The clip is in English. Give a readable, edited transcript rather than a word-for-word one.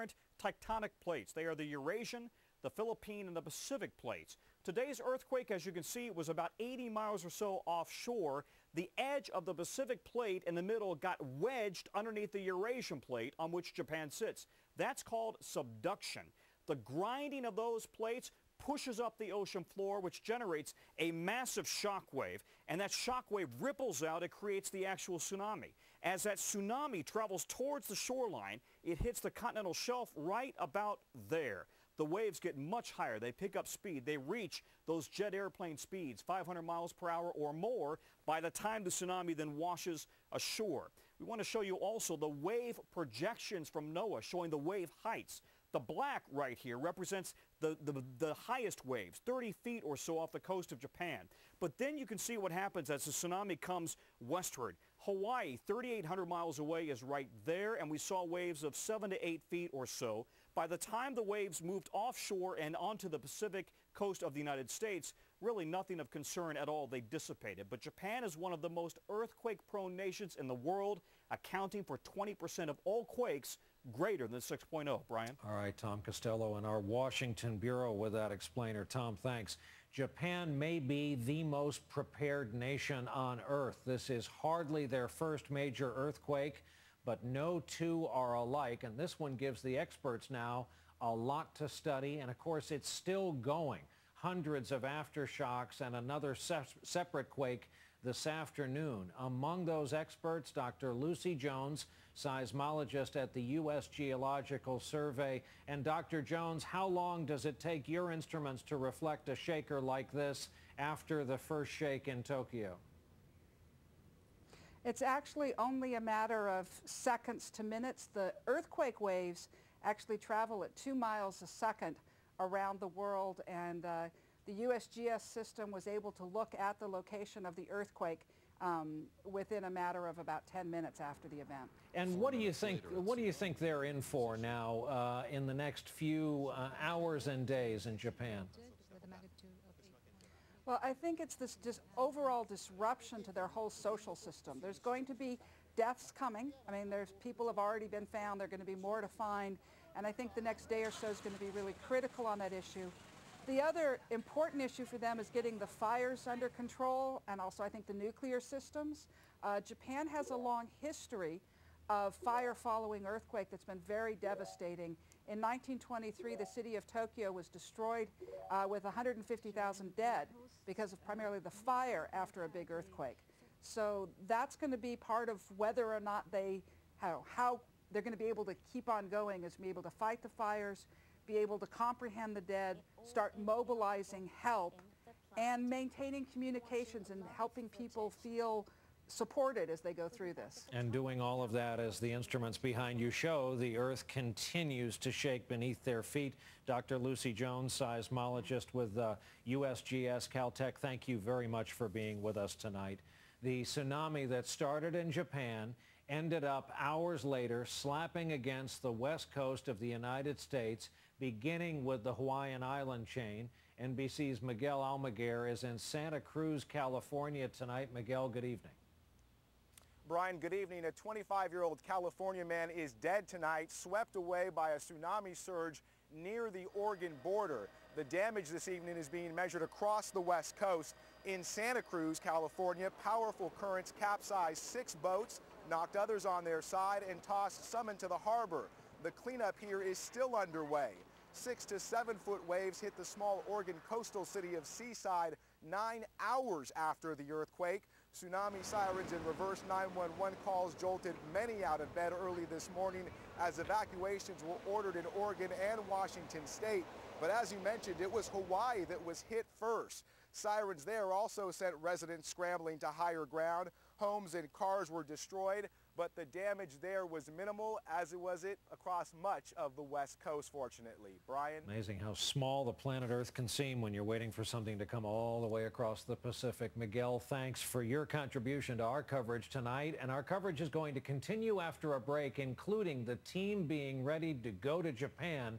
different tectonic plates. They are the Eurasian, the Philippine, and the Pacific plates. Today's earthquake, as you can see, was about 80 miles or so offshore. The edge of the Pacific plate in the middle got wedged underneath the Eurasian plate on which Japan sits. That's called subduction. The grinding of those plates pushes up the ocean floor, which generates a massive shock wave, and that shock wave ripples out. It creates the actual tsunami. As that tsunami travels towards the shoreline, it hits the continental shelf right about there. The waves get much higher. They pick up speed. They reach those jet airplane speeds, 500 miles per hour or more, by the time the tsunami then washes ashore. We want to show you also the wave projections from NOAA showing the wave heights. The black right here represents the highest waves, 30 feet or so off the coast of Japan. But then you can see what happens as the tsunami comes westward. Hawaii, 3,800 miles away, is right there, and we saw waves of 7 to 8 feet or so. By the time the waves moved offshore and onto the Pacific coast of the United States, really nothing of concern at all. They dissipated. But Japan is one of the most earthquake-prone nations in the world, accounting for 20% of all quakes greater than 6.0. Brian? All right, Tom Costello in our Washington Bureau with that explainer. Tom, thanks. Japan may be the most prepared nation on Earth. This is hardly their first major earthquake, but no two are alike, and this one gives the experts now a lot to study, and of course it's still going. Hundreds of aftershocks and another separate quake this afternoon. Among those experts, Dr. Lucy Jones, seismologist at the U.S. Geological Survey. And Dr. Jones, how long does it take your instruments to reflect a shaker like this after the first shake in Tokyo? It's actually only a matter of seconds to minutes. The earthquake waves actually travel at 2 miles a second around the world, and the USGS system was able to look at the location of the earthquake within a matter of about 10 minutes after the event. And what do you think they're in for now in the next few hours and days in Japan? Well, I think it's this overall disruption to their whole social system. There's going to be deaths coming. I mean, people have already been found. There are going to be more to find. And I think the next day or so is going to be really critical on that issue. The other important issue for them is getting the fires under control, and also I think the nuclear systems. Japan has a long history of fire following earthquake that's been very devastating. In 1923, the city of Tokyo was destroyed with 150,000 dead because of primarily the fire after a big earthquake. So that's going to be part of whether or not how they're going to be able to keep on going, is be able to fight the fires, be able to comprehend the dead, start mobilizing help, and maintaining communications and helping people feel supported as they go through this. And doing all of that, as the instruments behind you show, the earth continues to shake beneath their feet. Dr. Lucy Jones, seismologist with USGS Caltech, thank you very much for being with us tonight. The tsunami that started in Japan ended up hours later slapping against the west coast of the United States, beginning with the Hawaiian island chain. NBC's Miguel Almaguer is in Santa Cruz, California tonight. Miguel, good evening. Brian, good evening. A 25-year-old California man is dead tonight, swept away by a tsunami surge near the Oregon border. The damage this evening is being measured across the west coast. In Santa Cruz, California, powerful currents capsized 6 boats, knocked others on their side, and tossed some into the harbor. The cleanup here is still underway. 6 to 7 foot waves hit the small Oregon coastal city of Seaside 9 hours after the earthquake. Tsunami sirens and reverse 911 calls jolted many out of bed early this morning as evacuations were ordered in Oregon and Washington state. But as you mentioned, it was Hawaii that was hit first. Sirens there also sent residents scrambling to higher ground. Homes and cars were destroyed, but the damage there was minimal, as it was across much of the west coast, fortunately. Brian? Amazing how small the planet Earth can seem when you're waiting for something to come all the way across the Pacific. Miguel, thanks for your contribution to our coverage tonight. And our coverage is going to continue after a break, including the team being ready to go to Japan